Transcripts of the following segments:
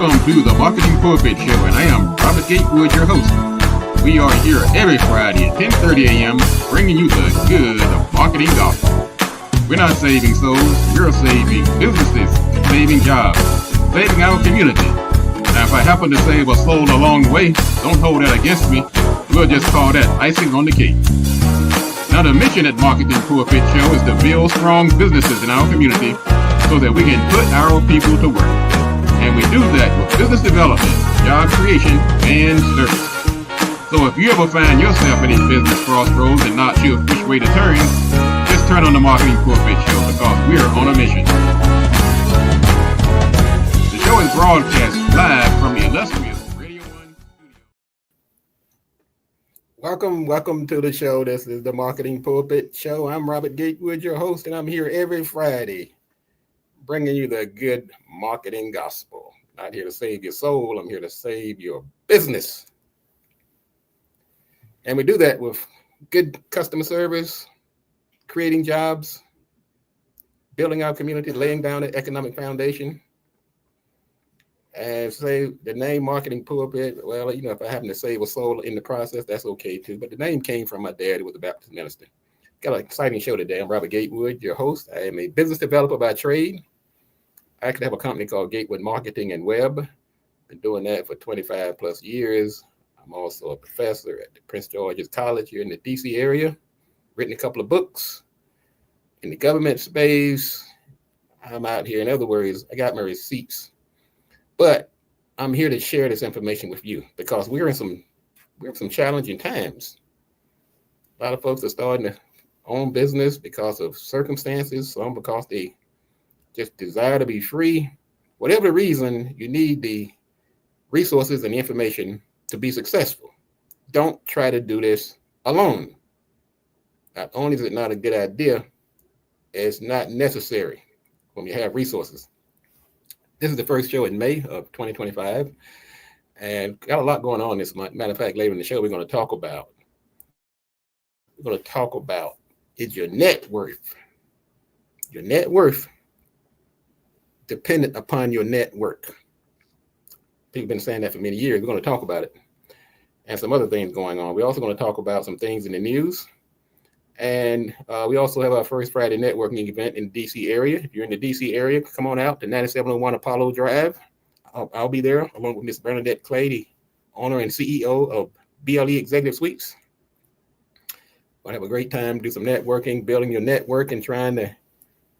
Welcome to the Marketing Pulpit Show, and I am Robert Gatewood, your host. We are here every Friday at 10:30 a.m. bringing you the good marketing gospel. We're not saving souls, we're saving businesses, saving jobs, saving our community. Now, if I happen to save a soul along the way, don't hold that against me. We'll just call that icing on the cake. Now, the mission at Marketing Pulpit Show is to build strong businesses in our community so that we can put our people to work. And we do that with business development, job creation, and service. So if you ever find yourself in a business crossroads and not sure which way to turn, just turn on the Marketing Pulpit Show because we're on a mission. The show is broadcast live from the illustrious Radio 1 studio. Welcome to the show. This is the Marketing Pulpit Show. I'm Robert Gatewood, your host, and I'm here every Friday bringing you the good marketing gospel. Not here to save your soul. I'm here to save your business. And we do that with good customer service, creating jobs, building our community, laying down an economic foundation. And say the name Marketing Pulpit, well, if I happen to save a soul in the process, that's okay too. But the name came from my dad, who was a Baptist minister. Got an exciting show today. I'm Robert Gatewood, your host. I am a business developer by trade. I actually have a company called Gatewood Marketing and Web. Been doing that for 25 plus years. I'm also a professor at the Prince George's College here in the DC area. Written a couple of books in the government space. I'm out here. In other words, I got my receipts. But I'm here to share this information with you because we're in some challenging times. A lot of folks are starting to own business because of circumstances, some because they just desire to be free. Whatever the reason, you need the resources and the information to be successful. Don't try to do this alone. Not only is it not a good idea, it's not necessary when you have resources. This is the first show in May of 2025, and got a lot going on this month. Matter of fact, later in the show, we're going to talk about is your net worth dependent upon your network. People have been saying that for many years. We're going to talk about it and some other things going on. We're also going to talk about some things in the news. And we also have our first Friday networking event in the DC area. If you're in the DC area, come on out to 9701 Apollo Drive. I'll be there along with Miss Bernadette Clay, the owner and CEO of BLE Executive Suites. We'll have a great time, do some networking, building your network and trying to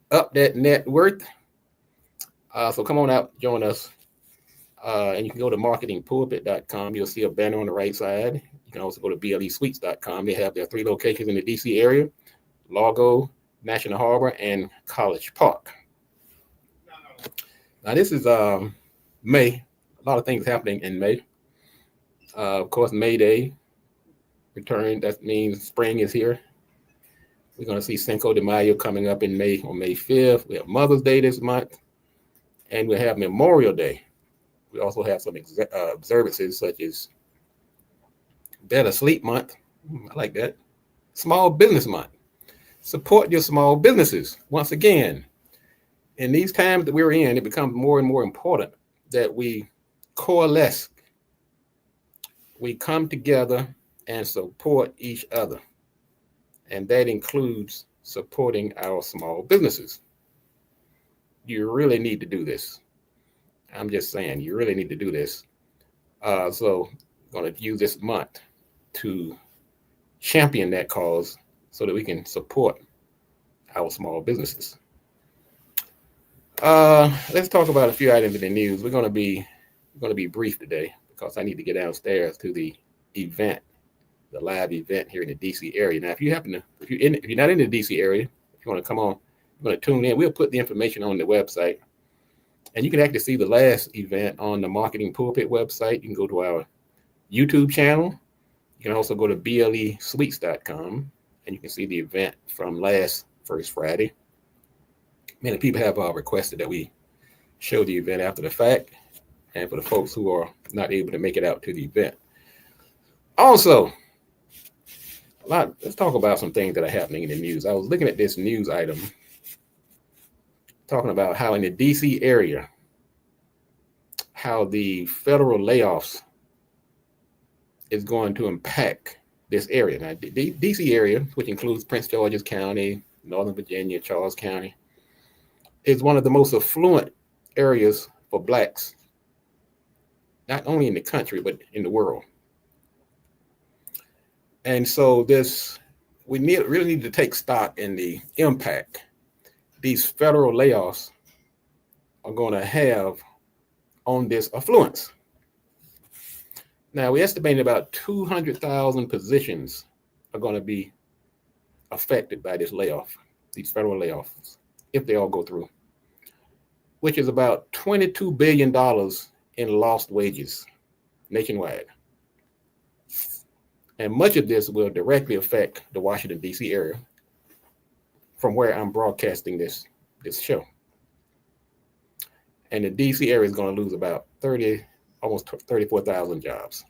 up that net worth. So come on out, join us. And you can go to marketingpulpit.com. You'll see a banner on the right side. You can also go to blesuites.com. They have their 3 locations in the DC area: Largo, National Harbor, and College Park. Now, this is May. A lot of things happening in May. Of course, May Day return. That means spring is here. We're going to see Cinco de Mayo coming up in May on May 5th. We have Mother's Day this month. And we have Memorial Day. We also have some observances such as Better Sleep Month. I like that. Small Business Month. Support your small businesses. Once again, in these times that we're in, it becomes more and more important that we coalesce. We come together and support each other. And that includes supporting our small businesses. You really need to do this. I'm just saying, you really need to do this. So I'm going to use this month to champion that cause so that we can support our small businesses. Let's talk about a few items in the news. We're going to be brief today because I need to get downstairs to the event, the live event here in the DC area. Now, if you're not in the DC area, if you want to come on, you're going to tune in. We'll put the information on the website. And you can actually see the last event on the Marketing Pulpit website. You can go to our YouTube channel. You can also go to blesuites.com and you can see the event from last First Friday. Many people have requested that we show the event after the fact, and for the folks who are not able to make it out to the event. Also, let's talk about some things that are happening in the news. I was looking at this news item talking about how in the DC area, how the federal layoffs is going to impact this area. Now, the DC area, which includes Prince George's County, Northern Virginia, Charles County, is one of the most affluent areas for blacks, not only in the country, but in the world. And so we really need to take stock in the impact these federal layoffs are going to have on this affluence. Now, we estimate about 200,000 positions are going to be affected by this layoff, these federal layoffs, if they all go through, which is about $22 billion in lost wages nationwide. And much of this will directly affect the Washington, D.C. area from where I'm broadcasting this show. And the D.C. area is going to lose about almost 34,000 jobs.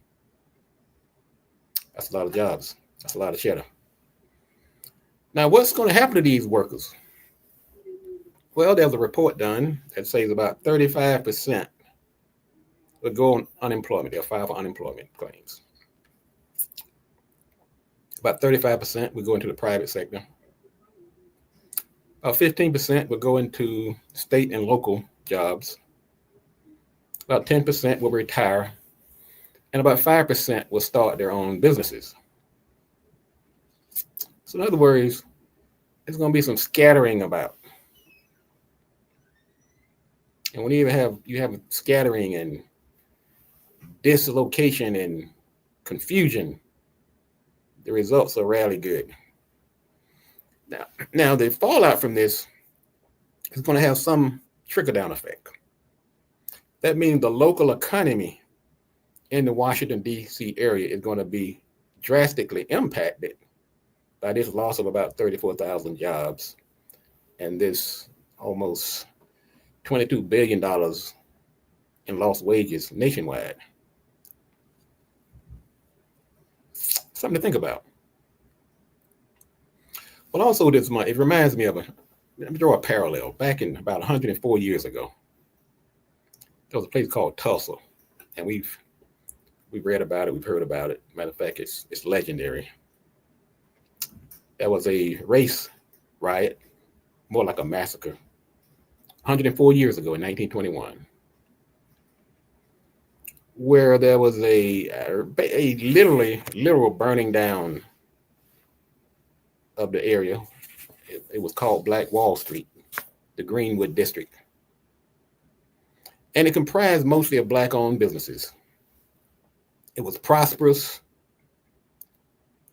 That's a lot of jobs. That's a lot of cheddar. Now, what's going to happen to these workers? Well, there's a report done that says about 35% will go on unemployment. They'll file for unemployment claims. About 35% will go into the private sector. About 15% will go into state and local jobs. About 10% will retire. And about 5% will start their own businesses. So in other words, there's going to be some scattering about. And when you have scattering and dislocation and confusion, the results are rarely good. Now the fallout from this is going to have some trickle-down effect. That means the local economy in the Washington, D.C. area is going to be drastically impacted by this loss of about 34,000 jobs and this almost $22 billion in lost wages nationwide. Something to think about. Well, also it reminds me of let me draw a parallel. Back in about 104 years ago, there was a place called Tulsa, and we've read about it, we've heard about it. Matter of fact, it's legendary. There was a race riot, more like a massacre, 104 years ago in 1921, where there was a literal burning down of the area. It was called Black Wall Street, the Greenwood District. And it comprised mostly of Black-owned businesses. It was prosperous,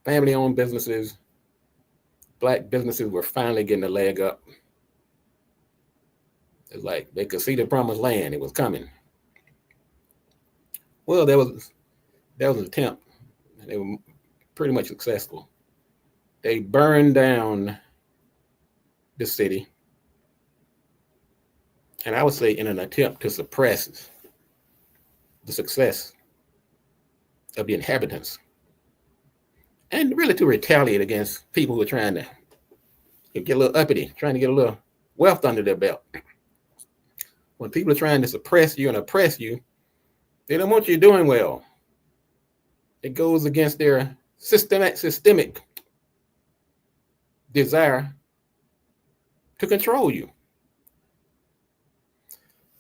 family-owned businesses. Black businesses were finally getting a leg up. It's like they could see the promised land. It was coming. Well, there was an attempt. They were pretty much successful. They burned down the city, and I would say in an attempt to suppress the success of the inhabitants, and really to retaliate against people who are trying to get a little uppity, trying to get a little wealth under their belt. When people are trying to suppress you and oppress you, they don't want you doing well. It goes against their systemic desire to control you.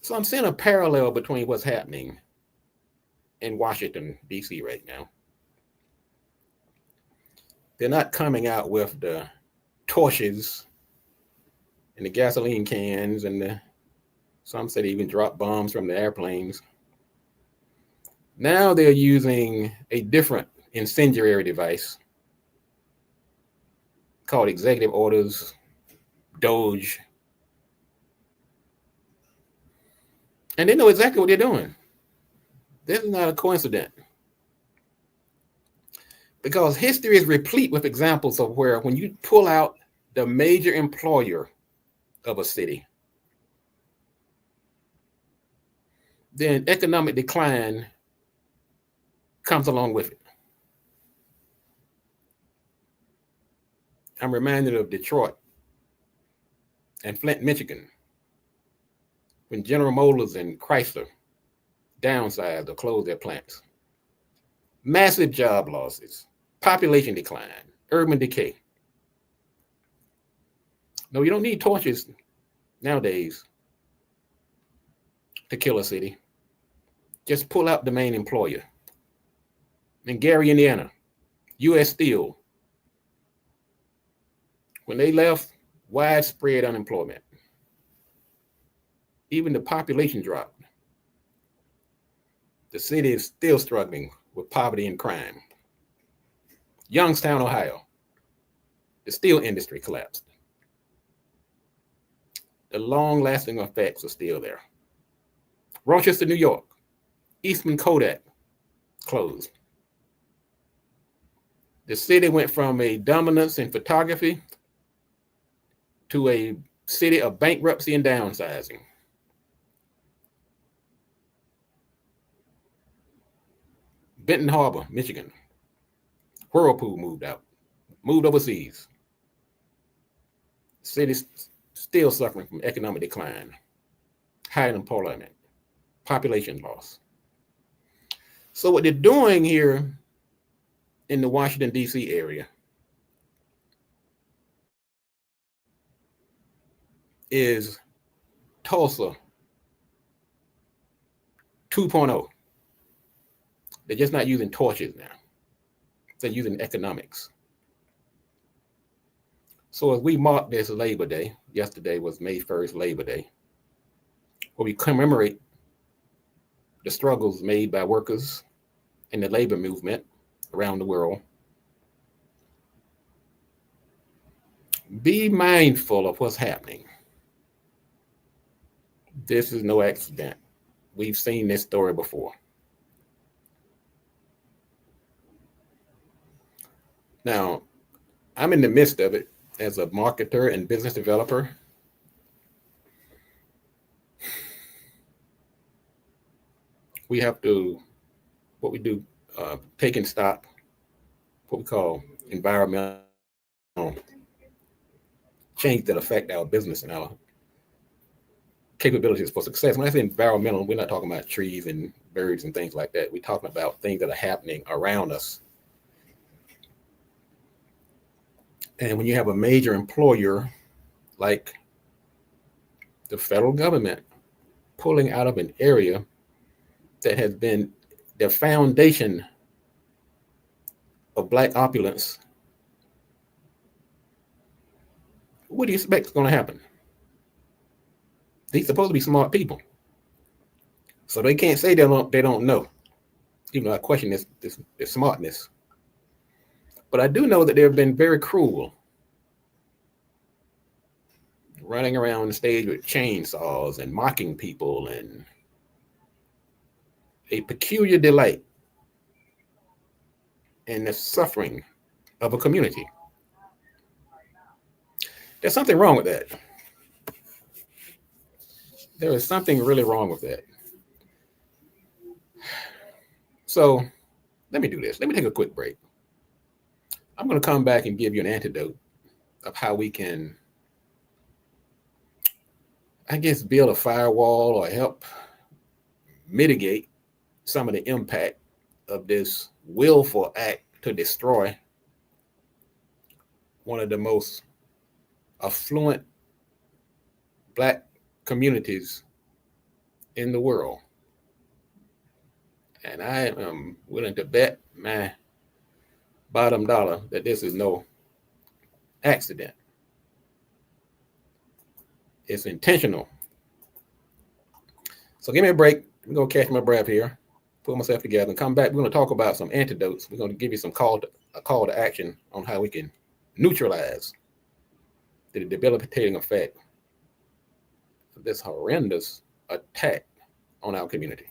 So I'm seeing a parallel between what's happening in Washington, D.C. right now. They're not coming out with the torches and the gasoline cans and some said even drop bombs from the airplanes. Now they're using a different incendiary device called executive orders, DOGE. And they know exactly what they're doing. This is not a coincidence. Because history is replete with examples of where when you pull out the major employer of a city, then economic decline comes along with it. I'm reminded of Detroit and Flint, Michigan, when General Motors and Chrysler downsized or closed their plants. Massive job losses, population decline, urban decay. No, you don't need torches nowadays to kill a city. Just pull out the main employer. In Gary, Indiana, U.S. Steel, when they left, widespread unemployment. Even the population dropped. The city is still struggling with poverty and crime. Youngstown, Ohio, the steel industry collapsed. The long-lasting effects are still there. Rochester, New York, Eastman Kodak closed. The city went from a dominance in photography to a city of bankruptcy and downsizing. Benton Harbor, Michigan, Whirlpool moved out, moved overseas. City's still suffering from economic decline, high unemployment, population loss. So what they're doing here in the Washington, D.C. area is Tulsa 2.0. They're just not using torches now. They're using economics. So as we mark this Labor Day, yesterday was May 1st, Labor Day, where we commemorate the struggles made by workers in the labor movement around the world. Be mindful of what's happening. This is no accident. We've seen this story before. Now, I'm in the midst of it as a marketer and business developer. We have to, what we do, take and stop, what we call environmental change that affect our business and our capabilities for success. When I say environmental, we're not talking about trees and birds and things like that. We're talking about things that are happening around us. And when you have a major employer like the federal government pulling out of an area that has been the foundation of Black opulence, what do you expect is going to happen? They're supposed to be smart people, so they can't say they don't know. Even though I question their smartness. But I do know that they've been very cruel, running around the stage with chainsaws and mocking people, and a peculiar delight in the suffering of a community. There's something wrong with that. There is something really wrong with that. So let me do this. Let me take a quick break. I'm going to come back and give you an antidote of how we can, I guess, build a firewall or help mitigate some of the impact of this willful act to destroy one of the most affluent Black communities in the world. And I am willing to bet my bottom dollar that this is no accident. It's intentional. So give me a break. I'm going to catch my breath here, pull myself together, and come back. We're going to talk about some antidotes. We're going to give you a call to action on how we can neutralize the debilitating effect of this horrendous attack on our community.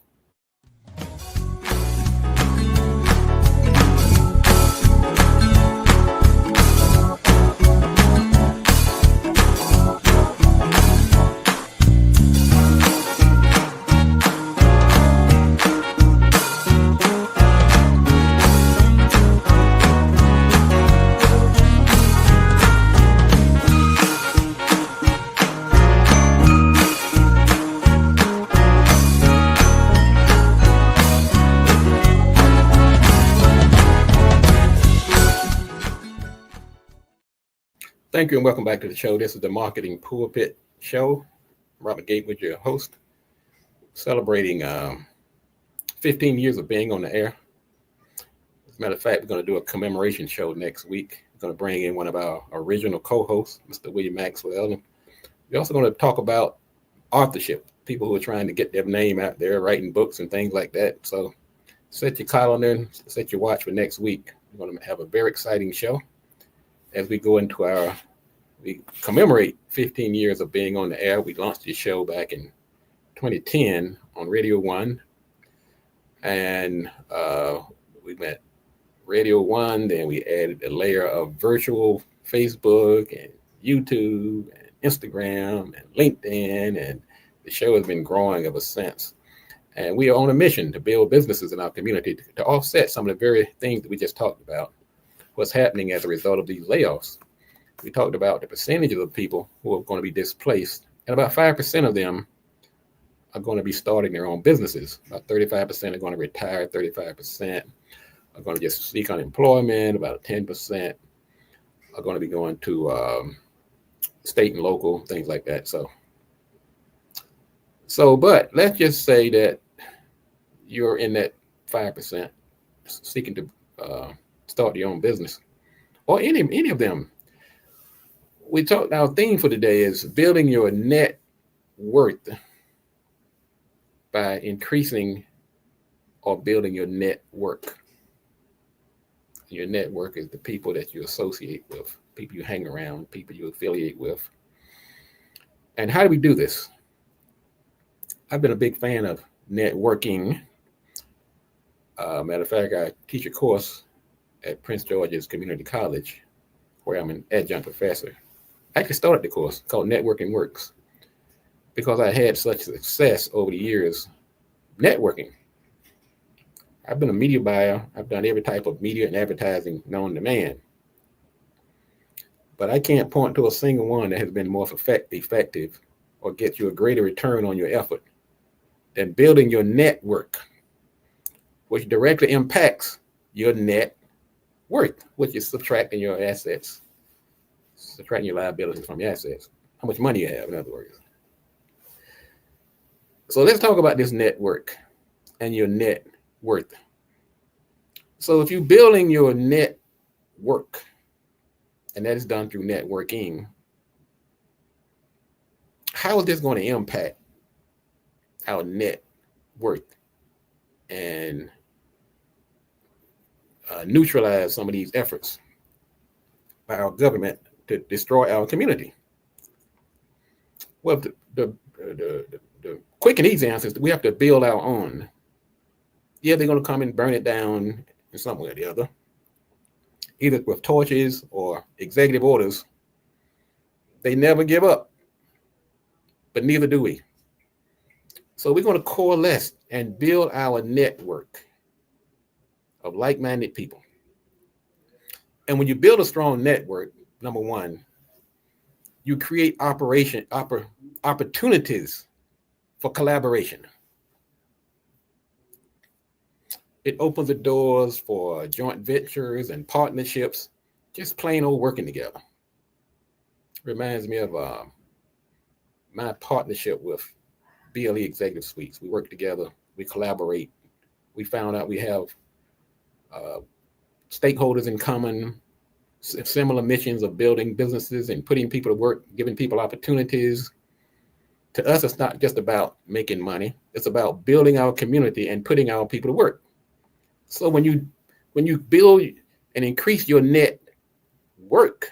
Thank you and welcome back to the show. This is the Marketing Pulpit Show. Robert Gatewood, your host, celebrating 15 years of being on the air. As a matter of fact, we're going to do a commemoration show next week. We're going to bring in one of our original co-hosts, Mr. William Maxwell. And we're also going to talk about authorship, people who are trying to get their name out there, writing books and things like that. So set your calendar and set your watch for next week. We're going to have a very exciting show as we go into we commemorate 15 years of being on the air. We launched this show back in 2010 on Radio 1. And we went Radio 1, then we added a layer of virtual Facebook and YouTube and Instagram and LinkedIn, and the show has been growing ever since. And we are on a mission to build businesses in our community to offset some of the very things that we just talked about, what's happening as a result of these layoffs. We talked about the percentages of people who are going to be displaced, and about 5% of them are going to be starting their own businesses. About 35% are going to retire, 35% are going to just seek unemployment, about 10% are going to be going to state and local, things like that. But let's just say that you're in that 5% seeking to start your own business, or any of them. Our theme for today is building your net worth by increasing or building your network. Your network is the people that you associate with, people you hang around, people you affiliate with. And how do we do this? I've been a big fan of networking. Matter of fact, I teach a course at Prince George's Community College where I'm an adjunct professor. I actually started the course called Networking Works because I had such success over the years networking. I've been a media buyer. I've done every type of media and advertising known to man. But I can't point to a single one that has been more effective or get you a greater return on your effort than building your network, which directly impacts your net worth, which is subtracting your assets, subtracting your liabilities from your assets, how much money you have, in other words. So let's talk about this network and your net worth. So if you're building your net work, and that is done through networking, how is this going to impact our net worth and neutralize some of these efforts by our government to destroy our community? Well, the quick and easy answer is that we have to build our own. Yeah, they're going to come and burn it down in some way or the other, either with torches or executive orders. They never give up, but neither do we. So we're going to coalesce and build our network of like-minded people. And when you build a strong network, number one, you create opportunities for collaboration. It opens the doors for joint ventures and partnerships, just plain old working together. Reminds me of my partnership with BLE Executive Suites. We work together, we collaborate. We found out we have stakeholders in common, similar missions of building businesses and putting people to work, giving people opportunities. To us, it's not just about making money. It's about building our community and putting our people to work. So when you build and increase your net work,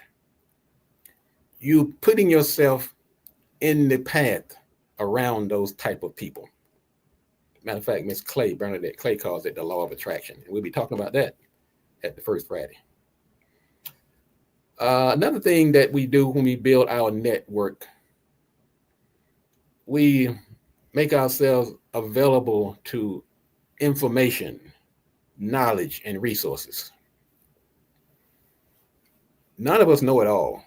you're putting yourself in the path around those type of people. Matter of fact, Miss Bernadette Clay calls it the law of attraction. And we'll be talking about that at the first Friday. Another thing that we do when we build our network, we make ourselves available to information, knowledge, and resources. None of us know it all.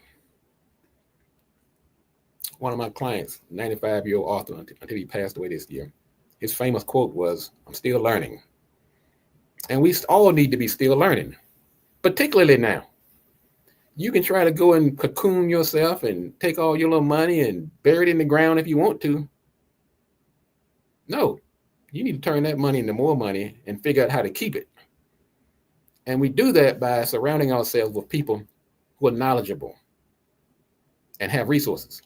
One of my clients, 95-year-old author until he passed away this year, his famous quote was, "I'm still learning." And we all need to be still learning, particularly now. You can try to go and cocoon yourself and take all your little money and bury it in the ground if you want to. No, you need to turn that money into more money and figure out how to keep it. And we do that by surrounding ourselves with people who are knowledgeable and have resources.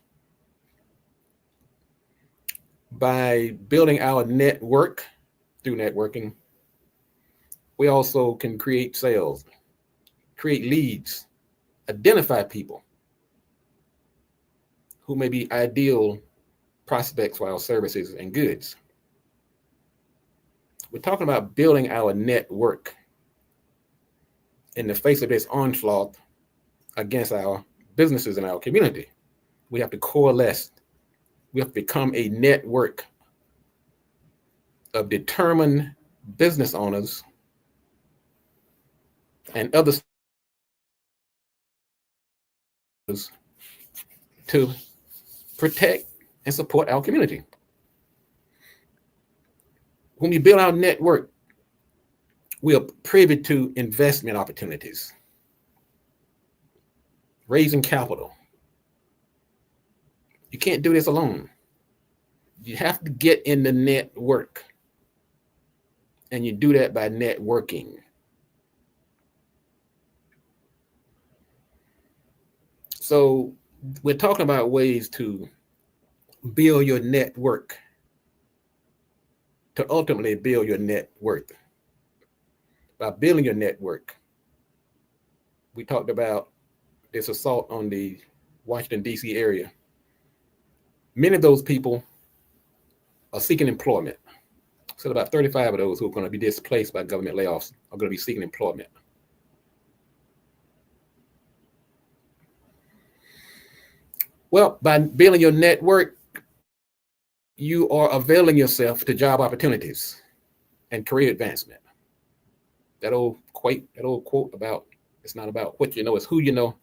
By building our network through networking, we also can create sales, create leads, identify people who may be ideal prospects for our services and goods. We're talking about building our network in the face of this onslaught against our businesses in our community. We have to coalesce. We have to become a network of determined business owners and others to protect and support our community. When we build our network, we are privy to investment opportunities, raising capital. You can't do this alone. You have to get in the network, and you do that by networking. So we're talking about ways to build your network, to ultimately build your net worth. By building your network, we talked about this assault on the Washington, D.C. area. Many of those people are seeking employment. So about 35 of those who are going to be displaced by government layoffs are going to be seeking employment. Well, by building your network, you are availing yourself to job opportunities and career advancement. That old quote about it's not about what you know, it's who you know.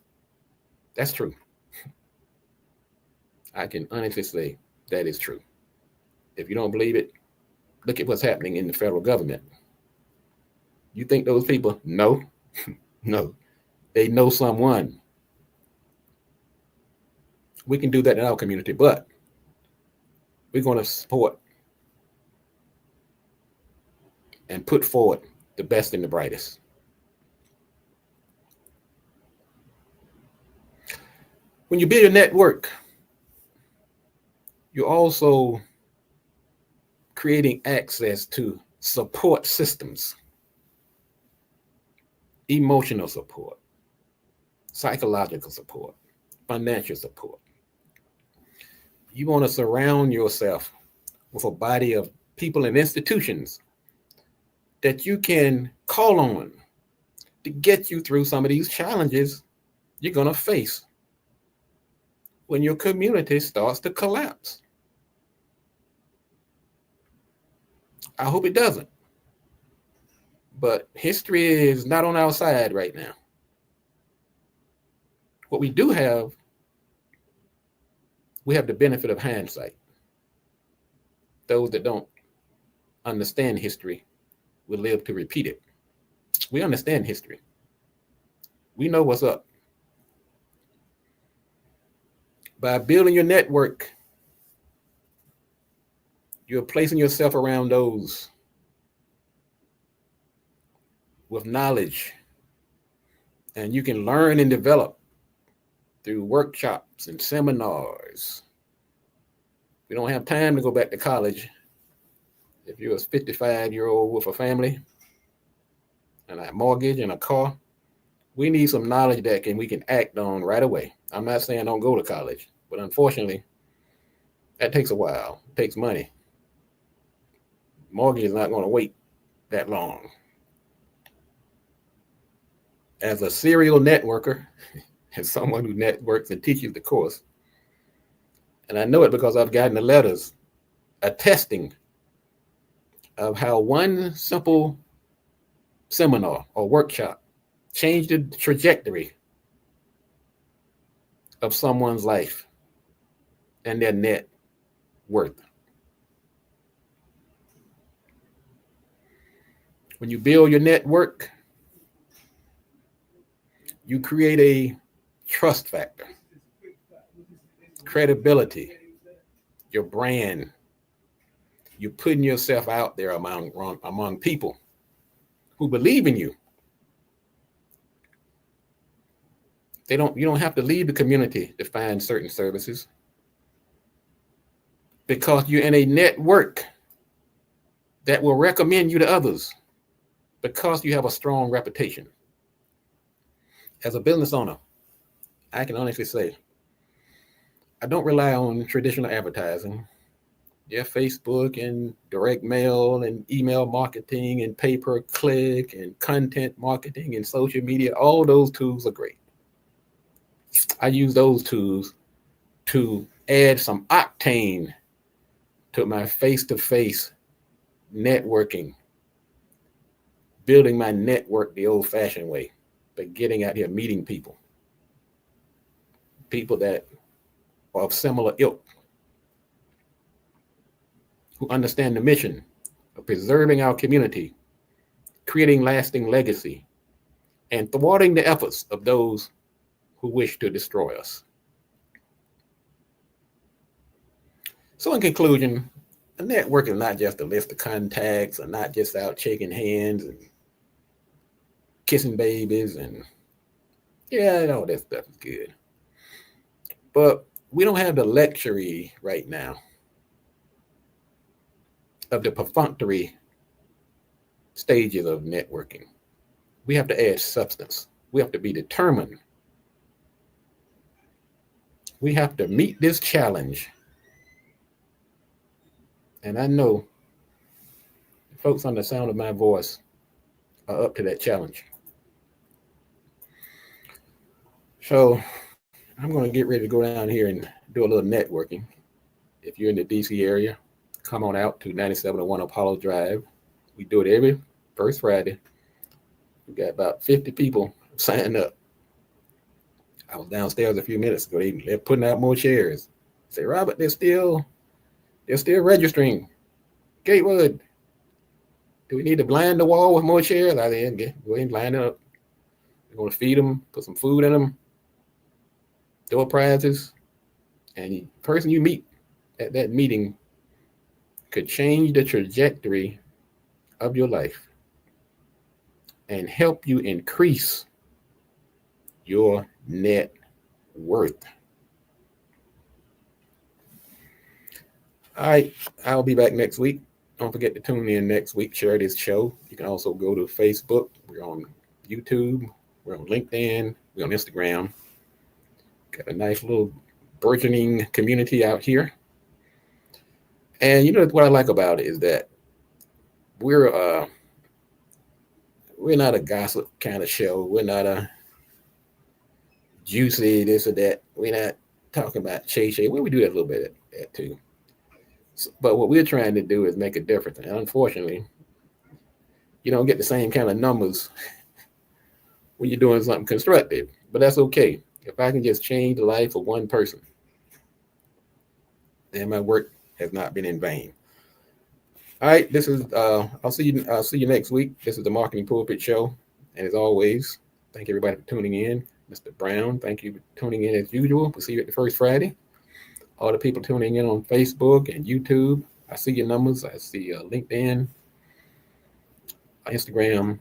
That's true. I can honestly say that is true. If you don't believe it, look at what's happening in the federal government. You think those people know? No, they know someone. We can do that in our community, but we're going to support and put forward the best and the brightest. When you build your network, you're also creating access to support systems, emotional support, psychological support, financial support. You want to surround yourself with a body of people and institutions that you can call on to get you through some of these challenges you're going to face when your community starts to collapse. I hope it doesn't. But history is not on our side right now. What we do have, we have the benefit of hindsight. Those that don't understand history will live to repeat it. We understand history. We know what's up. By building your network, you're placing yourself around those with knowledge, and you can learn and develop through workshops and seminars. We don't have time to go back to college. If you're a 55-year-old with a family and a mortgage and a car, we need some knowledge that we can act on right away. I'm not saying don't go to college, but unfortunately, that takes a while. It takes money. Mortgage is not going to wait that long. As a serial networker, as someone who networks and teaches the course, and I know it because I've gotten the letters attesting of how one simple seminar or workshop changed the trajectory of someone's life and their net worth. When you build your network, you create a trust factor, credibility, your brand. You're putting yourself out there among people who believe in you. You don't have to leave the community to find certain services because you're in a network that will recommend you to others because you have a strong reputation. As a business owner, I can honestly say, I don't rely on traditional advertising. Yeah, Facebook and direct mail and email marketing and pay-per-click and content marketing and social media, all those tools are great. I use those tools to add some octane to my face-to-face networking, building my network the old-fashioned way, but getting out here, meeting people that are of similar ilk, who understand the mission of preserving our community, creating lasting legacy, and thwarting the efforts of those who wish to destroy us. So in conclusion, a network is not just a list of contacts, or not just out shaking hands and kissing babies, and yeah, all that stuff is good. But we don't have the luxury right now of the perfunctory stages of networking. We have to add substance. We have to be determined. We have to meet this challenge. And I know folks on the sound of my voice are up to that challenge. So I'm going to get ready to go down here and do a little networking. If you're in the DC area, come on out to 9701 Apollo Drive. We do it every first Friday. We got about 50 people signing up. I was downstairs a few minutes ago. They're putting out more chairs. I say, Robert, they're still registering. Gatewood, do we need to blind the wall with more chairs? I said, go ahead and blind it up. We're going to feed them, put some food in them, door prizes, and the person you meet at that meeting could change the trajectory of your life and help you increase your net worth. All right, I'll be back next week. Don't forget to tune in next week. Share this show. You can also go to Facebook. We're on YouTube. We're on LinkedIn. We're on Instagram. Got a nice little burgeoning community out here. And you know what I like about it is that we're not a gossip kind of show. We're not a juicy this or that. We're not talking about shay. Well, we do that a little bit of that too. So, but what we're trying to do is make a difference. And unfortunately, you don't get the same kind of numbers when you're doing something constructive. But that's okay. If I can just change the life of one person, then my work has not been in vain. All right, this is I'll see you next week. This is the Marketing Pulpit Show. And as always, thank everybody for tuning in. Mr. Brown, thank you for tuning in as usual. We'll see you at the first Friday. All the people tuning in on Facebook and YouTube, I see your numbers. I see LinkedIn, Instagram.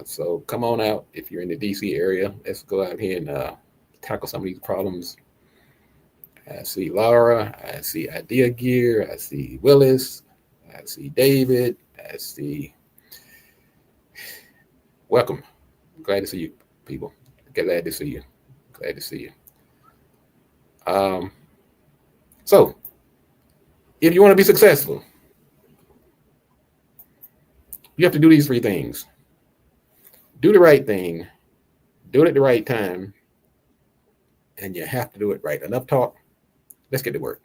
So come on out if you're in the DC area. Let's go out here and tackle some of these problems. I see Laura. I see Idea Gear. I see Willis. I see David. I see. Welcome. Glad to see you, people. Glad to see you. Glad to see you. So, if you want to be successful, you have to do these three things. Do the right thing, do it at the right time, and you have to do it right. Enough talk. Let's get to work.